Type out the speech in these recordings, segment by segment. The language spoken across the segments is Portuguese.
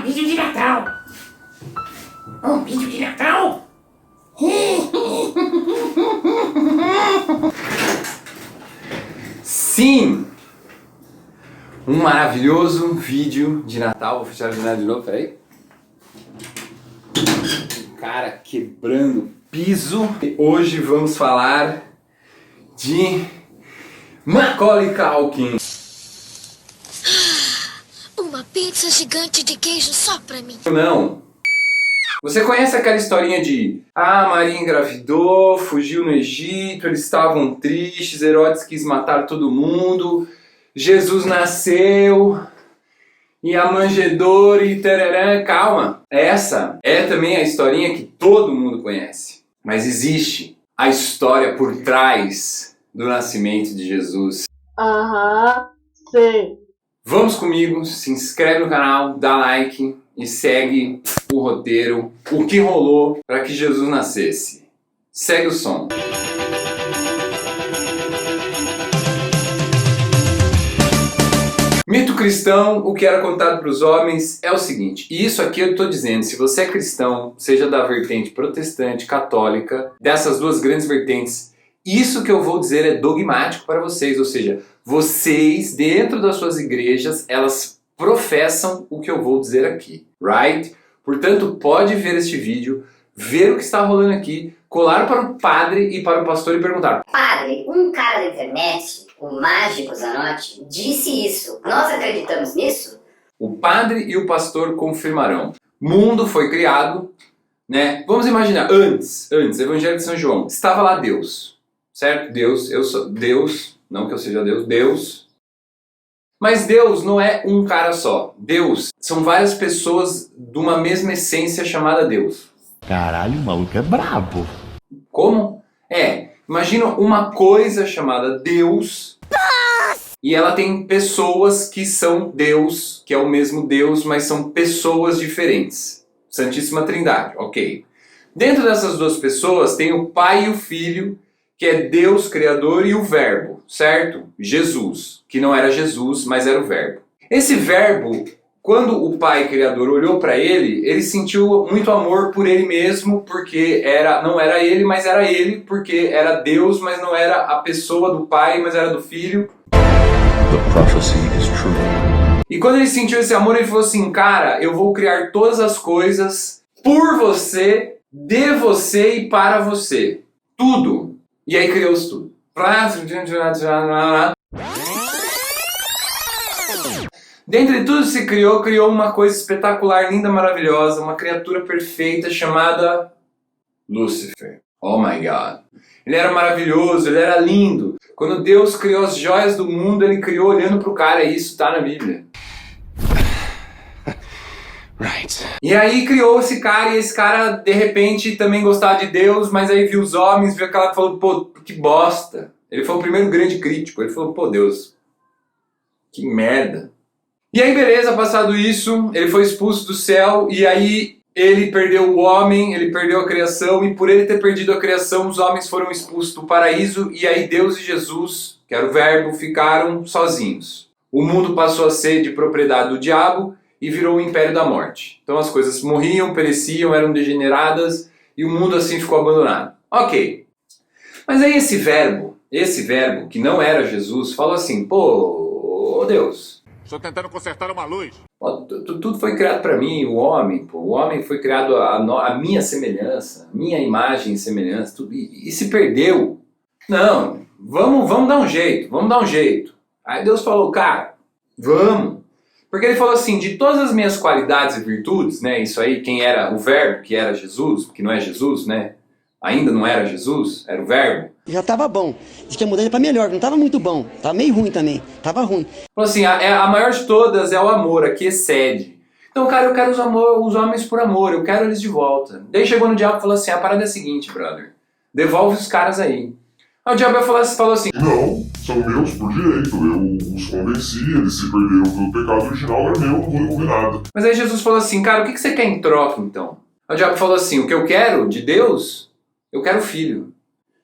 vídeo de Natal! Um vídeo de Natal? Sim! Um maravilhoso vídeo de Natal. Vou fechar a janela de novo, peraí. Cara, quebrando piso. Hoje vamos falar de Macaulay Culkin. Uma pizza gigante de queijo só pra mim. Não. Você conhece aquela historinha de Maria engravidou, fugiu no Egito, eles estavam tristes, Herodes quis matar todo mundo, Jesus nasceu, e a manjedoura e tararã. Calma, essa é também a historinha que todo mundo conhece. Mas existe a história por trás do nascimento de Jesus. Sim. Vamos comigo, se inscreve no canal, dá like e segue o roteiro, o que rolou para que Jesus nascesse. Segue o som. Mito cristão, o que era contado para os homens é o seguinte, e isso aqui eu estou dizendo, se você é cristão, seja da vertente protestante, católica, dessas duas grandes vertentes, isso que eu vou dizer é dogmático para vocês, ou seja, vocês dentro das suas igrejas, elas professam o que eu vou dizer aqui, right? Portanto, pode ver este vídeo, ver o que está rolando aqui, colar para o padre e para o pastor e perguntar: Padre, um cara da internet, o Mágico Zanotti, disse isso. Nós acreditamos nisso? O padre e o pastor confirmarão. Mundo foi criado, né? Vamos imaginar, antes, Evangelho de São João, estava lá Deus, certo? Deus, eu sou Deus, não que eu seja Deus, Deus. Mas Deus não é um cara só. Deus são várias pessoas de uma mesma essência chamada Deus. Caralho, o maluco é brabo. Como? Imagina uma coisa chamada Deus. E ela tem pessoas que são Deus, que é o mesmo Deus, mas são pessoas diferentes. Santíssima Trindade, ok. Dentro dessas duas pessoas tem o Pai e o Filho, que é Deus Criador, e o Verbo, certo? Jesus, que não era Jesus, mas era o Verbo. Esse Verbo, quando o Pai Criador olhou para ele sentiu muito amor por ele mesmo, porque não era ele, mas era ele, porque era Deus, mas não era a pessoa do Pai, mas era do Filho. The prophecy is true. E quando ele sentiu esse amor, ele falou assim: cara, eu vou criar todas as coisas por você, de você e para você. Tudo. E aí criou-se tudo. Dentre tudo se criou uma coisa espetacular, linda, maravilhosa, uma criatura perfeita chamada Lúcifer. Oh my God. Ele era maravilhoso, ele era lindo. Quando Deus criou as joias do mundo, ele criou olhando para o cara, e isso está na Bíblia. Right. E aí criou esse cara, e esse cara de repente também gostava de Deus, mas aí viu os homens, viu aquela que falou: pô, que bosta. Ele foi o primeiro grande crítico, ele falou: pô, Deus, que merda. E aí beleza, passado isso, ele foi expulso do céu, e aí ele perdeu o homem, ele perdeu a criação, e por ele ter perdido a criação, os homens foram expulsos do paraíso, e aí Deus e Jesus, que era o Verbo, ficaram sozinhos. O mundo passou a ser de propriedade do diabo, e virou o império da morte. Então as coisas morriam, pereciam, eram degeneradas, e o mundo assim ficou abandonado. Ok. Mas aí esse verbo, que não era Jesus, falou assim: pô, Deus, estou tentando consertar uma luz. Tudo foi criado para mim, o homem foi criado a minha semelhança, minha imagem e semelhança, tudo, e se perdeu. Não, vamos dar um jeito, Aí Deus falou: cara, vamos. Porque ele falou assim: de todas as minhas qualidades e virtudes, né, isso aí, quem era o Verbo, que era Jesus, que não é Jesus, né, ainda não era Jesus, era o Verbo. Já tava bom. Diz que ia mudar ele pra melhor, não tava muito bom. Tava meio ruim também. Tava ruim. Falou assim: a maior de todas é o amor, a que excede. Então, cara, eu quero os homens por amor, eu quero eles de volta. Daí chegou no diabo e falou assim: a parada é a seguinte, brother, devolve os caras aí. Aí o diabo falou assim: não, são meus por direito, eu os convenci, eles se perderam pelo pecado original, é meu, não vou devolver nada. Mas aí Jesus falou assim: cara, o que você quer em troca então? Aí o diabo falou assim: o que eu quero de Deus, eu quero o filho.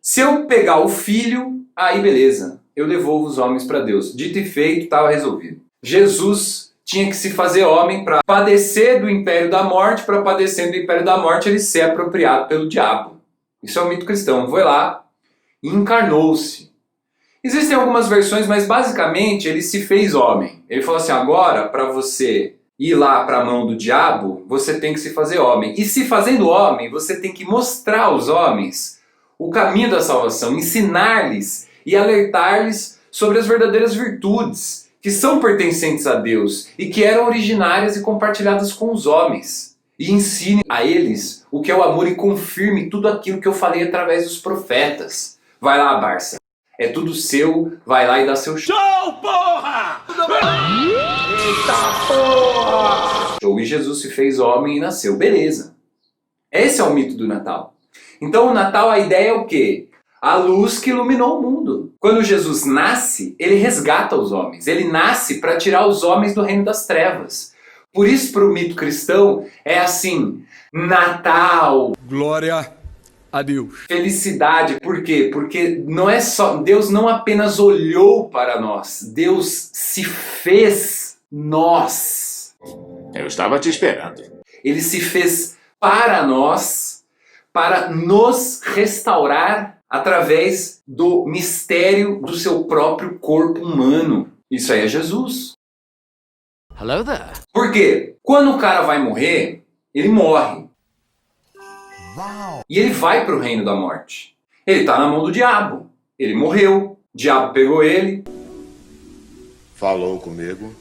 Se eu pegar o filho, aí beleza, eu devolvo os homens para Deus. Dito e feito, estava resolvido. Jesus tinha que se fazer homem para padecer do império da morte, para padecer do império da morte ele ser apropriado pelo diabo. Isso é um mito cristão. Foi lá e encarnou-se. Existem algumas versões, mas basicamente ele se fez homem. Ele falou assim, agora para você ir lá para a mão do diabo, você tem que se fazer homem. E se fazendo homem, você tem que mostrar aos homens o caminho da salvação, ensinar-lhes e alertar-lhes sobre as verdadeiras virtudes que são pertencentes a Deus e que eram originárias e compartilhadas com os homens. E ensine a eles o que é o amor e confirme tudo aquilo que eu falei através dos profetas. Vai lá, Barça. É tudo seu, vai lá e dá seu show, porra! Eita porra! E Jesus se fez homem e nasceu, beleza. Esse é o mito do Natal. Então o Natal, a ideia é o quê? A luz que iluminou o mundo. Quando Jesus nasce, ele resgata os homens. Ele nasce para tirar os homens do reino das trevas. Por isso, para o mito cristão, é assim, Natal. Glória a Deus. Felicidade, por quê? Porque não é só, Deus não apenas olhou para nós, Deus se fez nós. Eu estava te esperando. Ele se fez para nós, para nos restaurar através do mistério do seu próprio corpo humano. Isso aí é Jesus. Hello there. Por quê? Quando o cara vai morrer, ele morre. E ele vai para o reino da morte. Ele está na mão do diabo. Ele morreu. O diabo pegou ele. Falou comigo.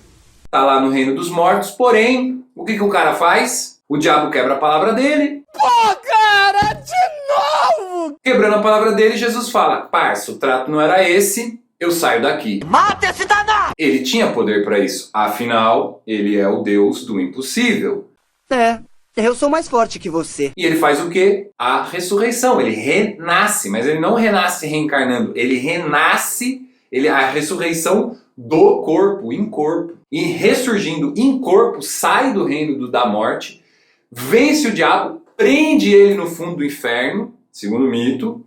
Está lá no reino dos mortos. Porém, o que o cara faz? O diabo quebra a palavra dele. Pô, cara, de novo! Quebrando a palavra dele, Jesus fala, parça, o trato não era esse, eu saio daqui. Mata esse danado! Ele tinha poder para isso. Afinal, ele é o Deus do impossível. Eu sou mais forte que você. E ele faz o quê? A ressurreição. Ele renasce, mas ele não renasce reencarnando. Ele renasce, a ressurreição do corpo, em corpo. E ressurgindo em corpo, sai do reino da morte, vence o diabo, prende ele no fundo do inferno, segundo o mito,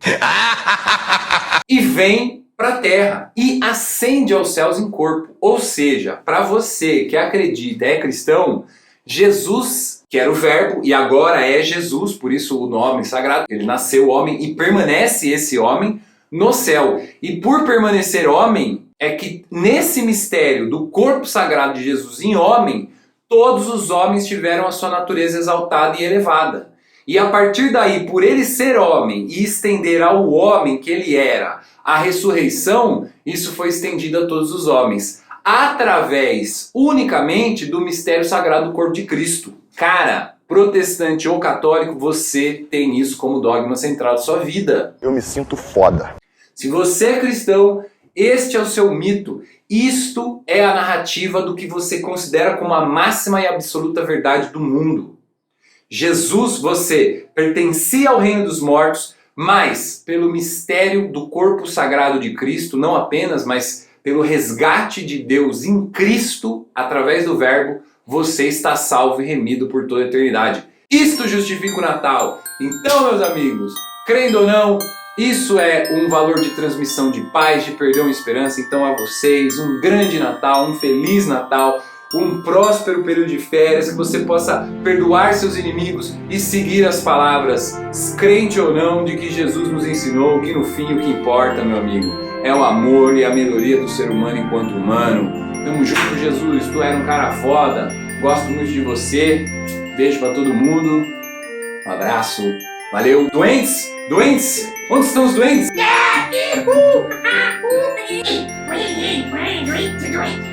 e vem para a terra e ascende aos céus em corpo. Ou seja, para você que acredita, é cristão, Jesus, que era o verbo e agora é Jesus, por isso o nome sagrado, ele nasceu homem e permanece esse homem no céu. E por permanecer homem, é que nesse mistério do corpo sagrado de Jesus em homem, todos os homens tiveram a sua natureza exaltada e elevada. E a partir daí, por ele ser homem e estender ao homem que ele era a ressurreição, isso foi estendido a todos os homens, através unicamente do mistério sagrado do corpo de Cristo. Cara, protestante ou católico, você tem isso como dogma central da sua vida. Eu me sinto foda. Se você é cristão, este é o seu mito. Isto é a narrativa do que você considera como a máxima e absoluta verdade do mundo. Jesus, você pertencia ao reino dos mortos, mas pelo mistério do corpo sagrado de Cristo, não apenas, mas pelo resgate de Deus em Cristo, através do verbo, você está salvo e remido por toda a eternidade. Isto justifica o Natal. Então, meus amigos, crendo ou não, isso é um valor de transmissão de paz, de perdão e esperança. Então a vocês, um grande Natal, um feliz Natal, um próspero período de férias, que você possa perdoar seus inimigos e seguir as palavras, crente ou não, de que Jesus nos ensinou, que no fim o que importa, meu amigo, é o amor e a melhoria do ser humano enquanto humano. Tamo junto, Jesus, tu era um cara foda, gosto muito de você, beijo pra todo mundo, um abraço, valeu. Doentes? Doentes? Onde estão os doentes? Doente.